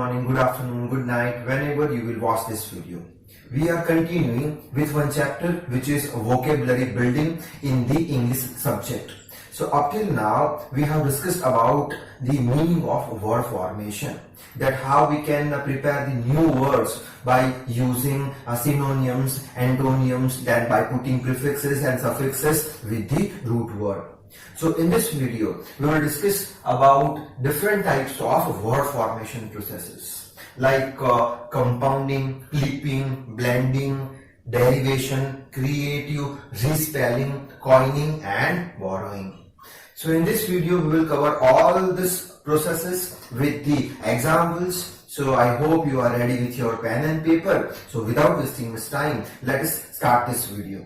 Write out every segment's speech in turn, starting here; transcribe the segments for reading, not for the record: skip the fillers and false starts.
morning, good afternoon, good night, whenever you will watch this video. We are continuing with one chapter which is vocabulary building in the English subject. So up till now we have discussed about the meaning of word formation, that how we can prepare the new words by using synonyms, antonyms, then by putting prefixes and suffixes with the root word. So in this video we will discuss about different types of word formation processes like compounding, clipping, blending, derivation, creative, respelling, coining and borrowing. So in this video we will cover all these processes with the examples. So I hope you are ready with your pen and paper. So without wasting much time, let us start this video.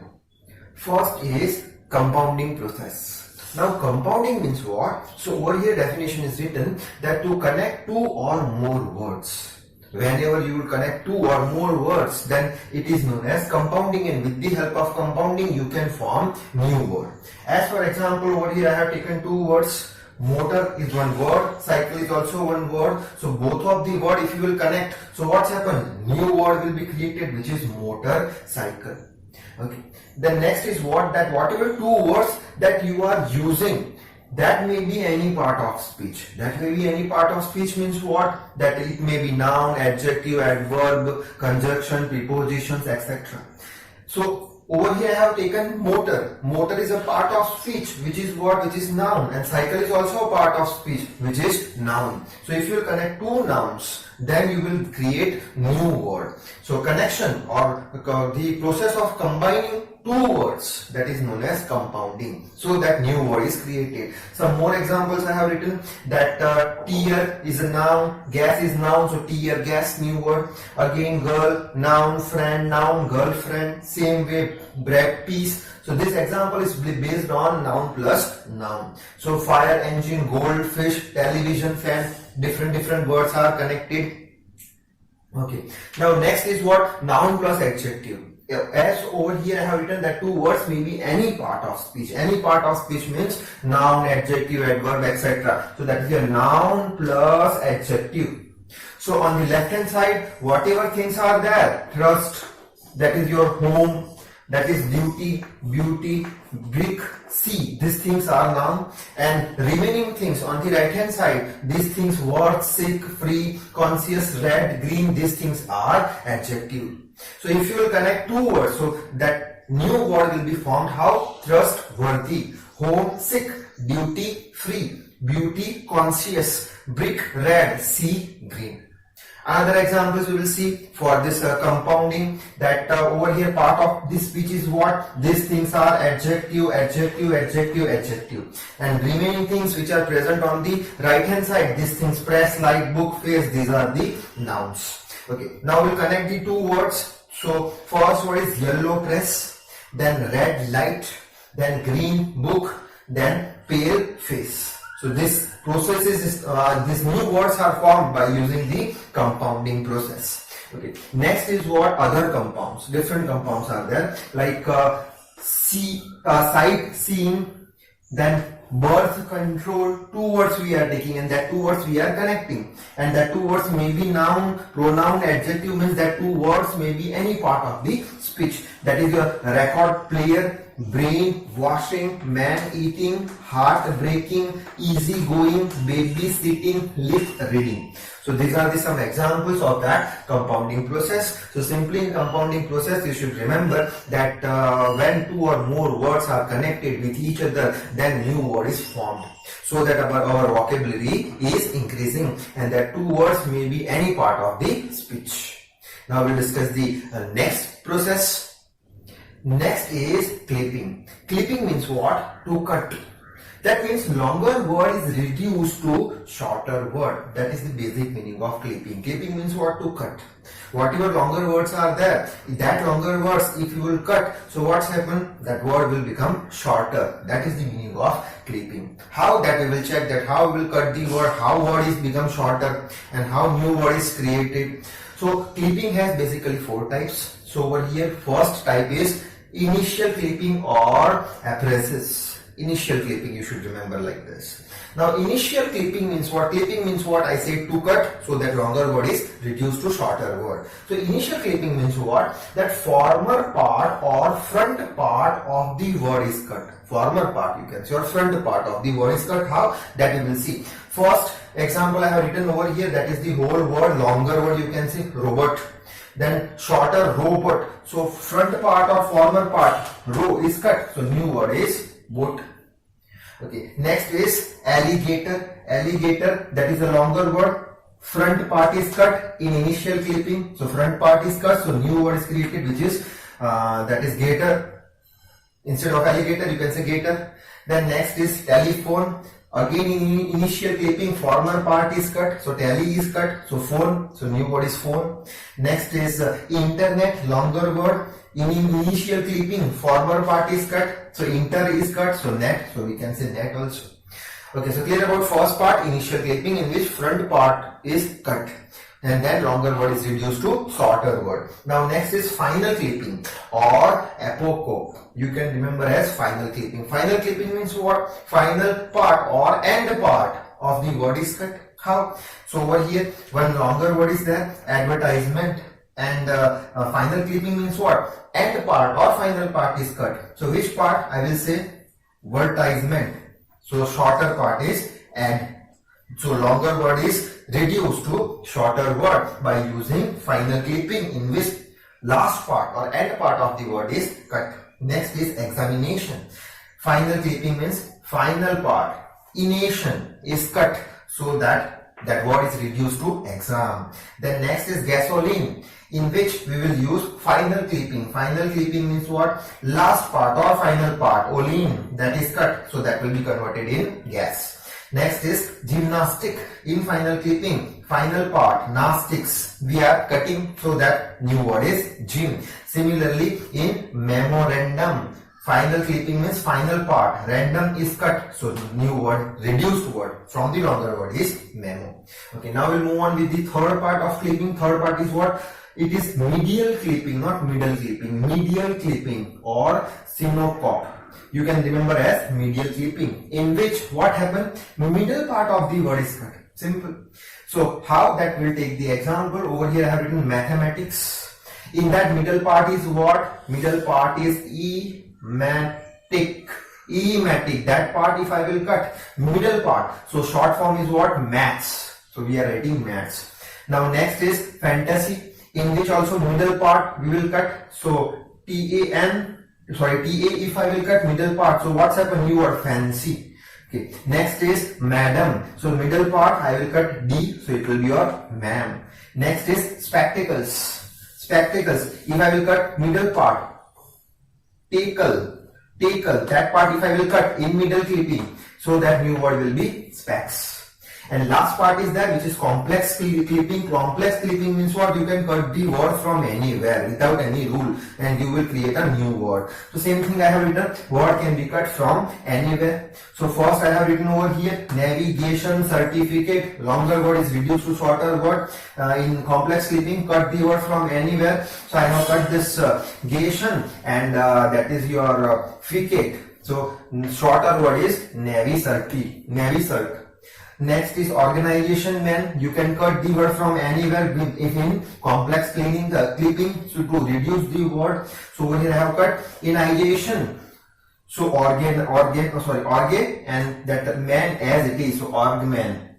First is compounding process. Now compounding means what? So over here definition is written that to connect two or more words. Whenever you will connect two or more words, then it is known as compounding, and with the help of compounding you can form new word. As for example, over here I have taken two words. Motor is one word, cycle is also one word. So both of the word if you will connect, so what's happened? New word will be created which is motor cycle. Okay. The next is what? That whatever two words that you are using, that may be any part of speech. That may be any part of speech means what? That it may be noun, adjective, adverb, conjunction, prepositions, etc. So over here I have taken motor. Motor is a part of speech which is what? Which is noun, and cycle is also a part of speech which is noun. So if you connect two nouns, then you will create new word. So connection or the process of combining two words, that is known as compounding, so that new word is created. Some more examples I have written, that tear is a noun, gas is noun, so tear gas, new word. Again girl, noun, friend, noun, girlfriend. Same way bread, piece. So this example is based on noun plus noun. So fire engine, goldfish, television, fan. Different words are connected. Okay. Now next is what? Noun plus adjective. As over here I have written that two words may be any part of speech. Any part of speech means noun, adjective, adverb, etc. So that is your noun plus adjective. So on the left hand side, whatever things are there, trust, that is your home, that is duty, beauty, brick, sea, these things are noun, and remaining things on the right hand side, these things work, sick, free, conscious, red, green, these things are adjective. So if you will connect two words, so that new word will be formed. How? Trustworthy, home, sick, duty, free, beauty, conscious, brick, red, sea, green. Another examples we will see for this compounding, that over here part of this speech is what? These things are adjective, adjective, adjective, adjective, and remaining things which are present on the right hand side, these things, press, light, book, face, these are the nouns. Okay, now we'll connect the two words. So first word is yellow press, then red light, then green book, then pale face. So this process is these new words are formed by using the compounding process. Okay. Next is what? Other compounds. Different compounds are there, like sight, seeing, then birth control. Two words we are taking, and that two words we are connecting, and that two words may be noun, pronoun, adjective, means that two words may be any part of the speech. That is your record player, brain, washing, man eating, heart breaking, easy going, baby sitting, lift reading. So these are some examples of that compounding process. So simply in compounding process you should remember that when two or more words are connected with each other, then new word is formed, so that our vocabulary is increasing, and that two words may be any part of the speech. Now we'll discuss the next process. Next is clipping. Clipping means what? To cut. That means longer word is reduced to shorter word. That is the basic meaning of clipping. Clipping means what? To cut. Whatever longer words are there, that longer words if you will cut, so what's happened? That word will become shorter. That is the meaning of clipping. How? That we will check, that how we will cut the word, how word is become shorter, and how new word is created. So clipping has basically four types. So over here first type is initial clipping or aphrasis. Initial clipping, you should remember like this. Now initial clipping means what? Clipping means what? I say to cut, so that longer word is reduced to shorter word. So initial clipping means what? That former part or front part of the word is cut. Former part, you can say, or front part of the word is cut. How? That we will see. First example I have written over here, that is the whole word. Longer word you can say robot. Then shorter robot. So front part or former part, ro, is cut. So new word is boat. Okay. Next is alligator. Alligator, that is a longer word. Front part is cut in initial clipping. So front part is cut. So new word is created, which is that is gator. Instead of alligator, you can say gator. Then next is telephone. Again in initial clipping, former part is cut, so tele is cut, so phone, so new word is phone. Next is internet, longer word. In initial clipping, former part is cut, so inter is cut, so net, so we can say net also. Okay, so clear about first part, initial clipping, in which front part is cut, and then longer word is reduced to shorter word. Now next is final clipping or apocope. You can remember as final clipping. Final clipping means what? Final part or end part of the word is cut. How? So over here one longer word is there, advertisement, and final clipping means what? End part or final part is cut. So which part? I will say advertisement. So shorter part is ad. So longer word is reduced to shorter word by using final clipping, in which last part or end part of the word is cut. Next is examination. Final clipping means final part. Ination is cut, so that word is reduced to exam. Then next is gasoline, in which we will use final clipping. Final clipping means what? Last part or final part. Olein, that is cut, so that will be converted in gas. Next is gymnastic. In final clipping, final part, gymnastics, we are cutting, so that new word is gym. Similarly, in memorandum, final clipping means final part, random is cut, so new word, reduced word from the longer word is memo. Okay, now we'll move on with the third part of clipping. Third part is what? It is medial clipping, not middle clipping. Medial clipping or syncope. You can remember as medial clipping, in which what happened? Middle part of the word is cut. Simple. So how that will take the example. Over here I have written mathematics. In that middle part is what? Middle part is ematic. Ematic. That part if I will cut. Middle part. So short form is what? Maths. So we are writing maths. Now next is fantasy, in which also middle part we will cut. So TA if I will cut middle part, so what's happened? New word fancy. Okay. Next is madam. So middle part I will cut D, so it will be your ma'am. Next is spectacles. Spectacles. If I will cut middle part, tackle. That part if I will cut in middle clipping, so that new word will be specs. And last part is that, which is complex clipping. Complex clipping means what? You can cut the word from anywhere without any rule, and you will create a new word. So same thing I have written, word can be cut from anywhere. So first I have written over here, navigation certificate. Longer word is reduced to shorter word. In complex clipping, cut the word from anywhere. So I have cut this gation, and that is your ficate. So shorter word is navicert. Next is organization man. You can cut the word from anywhere if in complex clipping, so to reduce the word. So over here I have cut inization. So organ, and that man as it is, so orgman.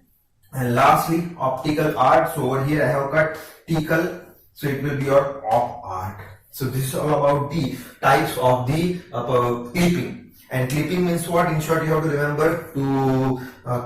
And lastly, optical art. So over here I have cut tickle, so it will be your op art. So this is all about the types of the clipping. And clipping means what? In short, you have to remember to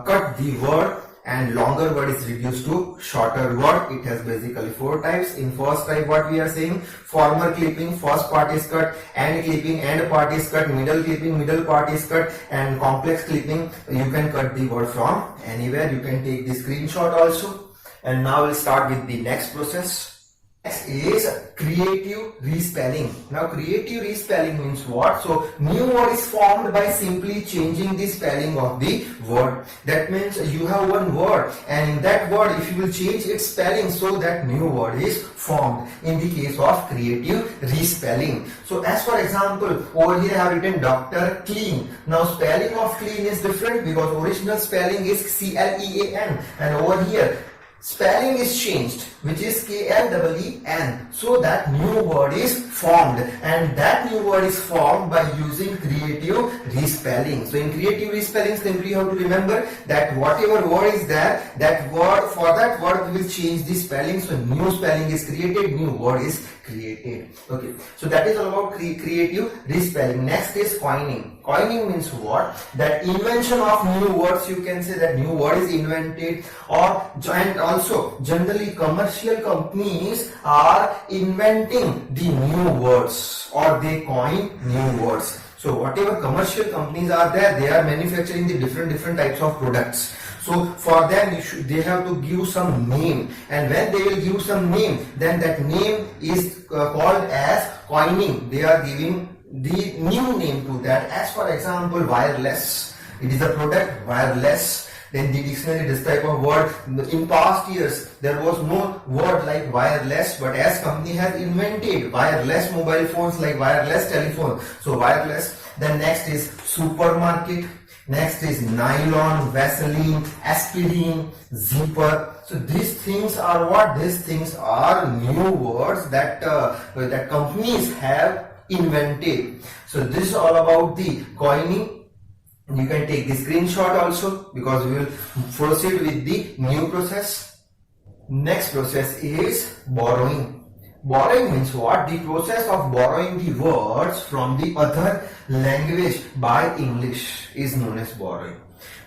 cut the word, and longer word is reduced to shorter word. It has basically 4 types. In first type, what we are saying, former clipping, first part is cut, end clipping, end part is cut, middle clipping, middle part is cut, and complex clipping, you can cut the word from anywhere. You can take the screenshot also. And now we'll start with the next process. Next is creative respelling. Now creative respelling means what? So new word is formed by simply changing the spelling of the word. That means you have one word and in that word if you will change its spelling, so that new word is formed in the case of creative respelling. So as for example, over here I have written Dr. Clean. Now spelling of clean is different because original spelling is C-L-E-A-N and over here spelling is changed, which is K-L-E-E-N, so that new word is formed, and that new word is formed by using creative respelling. So in creative respelling, simply you have to remember that whatever word is there, that word, for that word we will change the spelling, so new spelling is created, new word is created. Okay, so that is all about creative respelling. Next is coining. Coining means what? That invention of new words, you can say that new word is invented, or and also generally commercial companies are inventing the new words or they coin new words. So whatever commercial companies are there, they are manufacturing the different types of products. So for them they have to give some name, and when they will give some name, then that name is called as coining. They are giving the new name to that. As for example, wireless, it is a product wireless. Then the dictionary, this type of word, in past years there was no word like wireless, but as company has invented wireless mobile phones like wireless telephone, so wireless. Then next is supermarket, next is nylon, Vaseline, aspirin, zipper. So these things are what? These things are new words that that companies have invented. So this is all about the coining. You can take the screenshot also because we will proceed with the new process. Next process is borrowing. Borrowing means what? The process of borrowing the words from the other language by English is known as borrowing.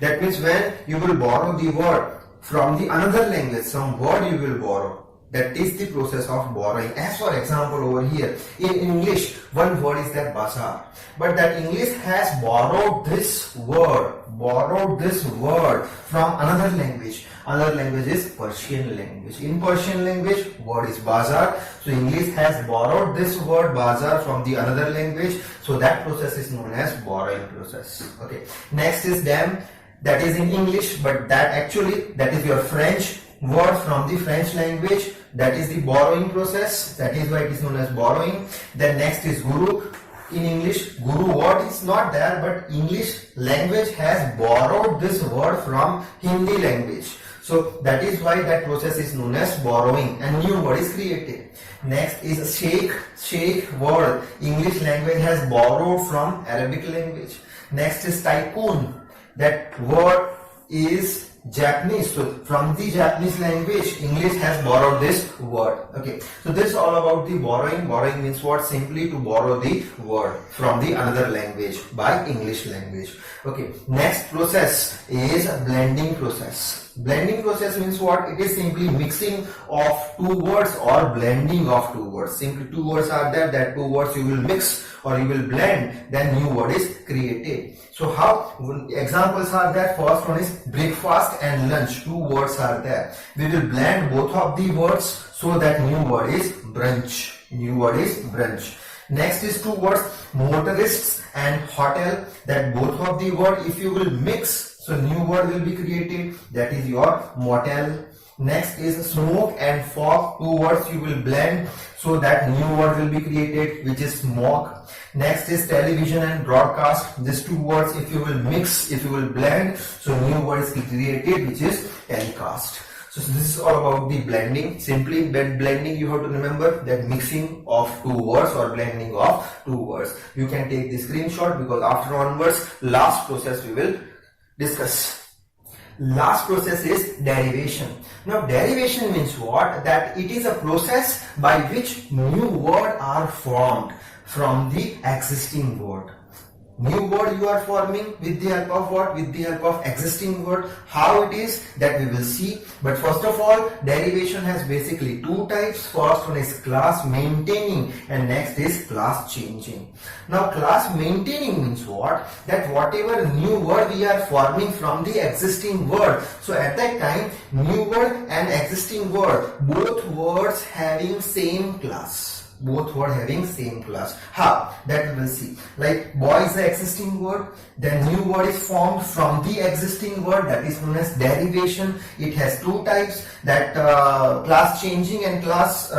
That means when you will borrow the word from the another language, some word you will borrow. That is the process of borrowing. As for example, over here in English, one word is that bazaar, but that English has borrowed this word from another language. Another language is Persian language. In Persian language, word is bazaar. So English has borrowed this word bazaar from the another language. So that process is known as borrowing process. Okay. Next is dam. That is in English, but that is your French word from the French language. That is the borrowing process. That is why it is known as borrowing. Then next is guru. In English, guru word is not there, but English language has borrowed this word from Hindi language. So that is why that process is known as borrowing, and new word is created. Next is sheikh. Sheikh word English language has borrowed from Arabic language. Next is tycoon. That word is Japanese, so from the Japanese language, English has borrowed this word. Okay, so this is all about the borrowing. Borrowing means what? Simply to borrow the word from the another language by English language. Okay, next process is blending process. Blending process means what? It is simply mixing of two words or blending of two words. Simply two words are there, that two words you will mix or you will blend, then new word is created. So how examples are there? First one is breakfast and lunch. Two words are there. We will blend both of the words so that new word is brunch. New word is brunch. Next is two words, motorists and hotel. That both of the word, if you will mix, so new word will be created. That is your motel. Next is smoke and fog. Two words you will blend so that new word will be created, which is smoke. Next is television and broadcast. These two words, if you will mix, if you will blend, so new word is created, which is telecast. So this is all about the blending. Simply blending, you have to remember that mixing of two words or blending of two words. You can take the screenshot because after onwards, last process we will discuss. Last process is derivation. Now derivation means what? That it is a process by which new words are formed from the existing word. new word you are forming with the help of what? With the help of existing word. How it is, that we will see. But first of all, derivation has basically two types. First one is class maintaining and next is class changing. Now class maintaining means what? That whatever new word we are forming from the existing word. So at that time, new word and existing word, both words having same class. Both word having same class. How? That we will see. Like boy is the existing word, then new word is formed from the existing word, that is known as derivation. It has two types, that class changing and class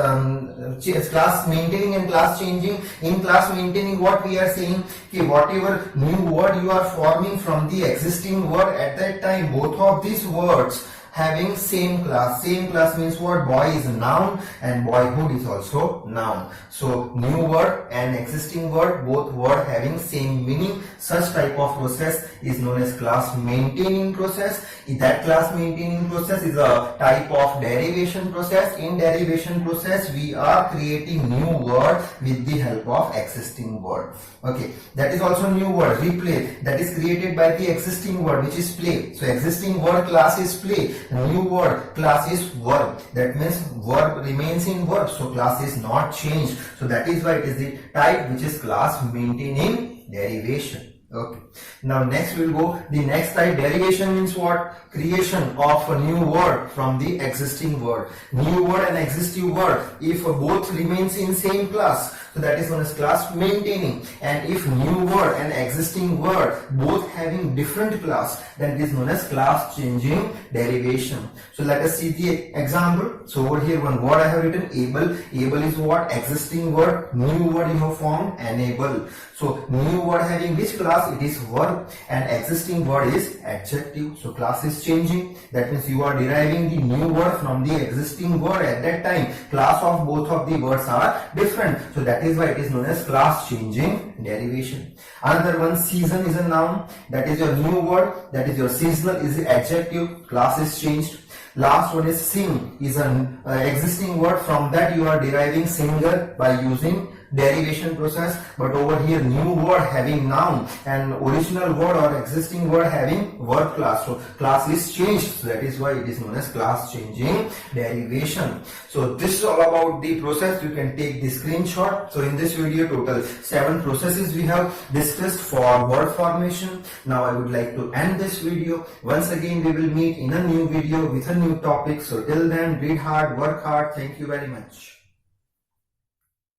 maintaining and class changing. In class maintaining, what we are saying, okay, whatever new word you are forming from the existing word, at that time both of these words having same class. Same class means what? Boy is a noun and boyhood is also noun. So new word and existing word, both word having same meaning. Such type of process is known as class maintaining process. That class maintaining process is a type of derivation process. In derivation process, we are creating new word with the help of existing word. Okay, that is also new word. Replay, that is created by the existing word, which is play. So existing word class is play. New word class is verb. That means verb remains in verb, so class is not changed. So that is why it is the type which is class maintaining derivation. Okay. Now next we'll go. The next type, derivation means what? Creation of a new word from the existing word. New word and existing word, if both remains in same class, so that is known as class maintaining. And if new word and existing word both having different class, then it is known as class changing derivation. So let us see the example. So over here one word I have written, able. Able is what? Existing word. New word you have formed, enable. So new word having which class? It is verb, and existing word is adjective. So class is changing. That means you are deriving the new word from the existing word. At that time, class of both of the words are different. So that is why it is known as class changing derivation. Another one, season is a noun. That is your new word. That is your seasonal is the adjective. Class is changed. Last one is sing, is an existing word. From that you are deriving singer by using derivation process. But over here new word having noun and original word or existing word having verb class. So class is changed. So that is why it is known as class changing derivation. So this is all about the process. You can take the screenshot. So in this video, total 7 processes we have discussed for word formation. Now I would like to end this video. Once again we will meet in a new video with a new topic. So till then, read hard, work hard. Thank you very much.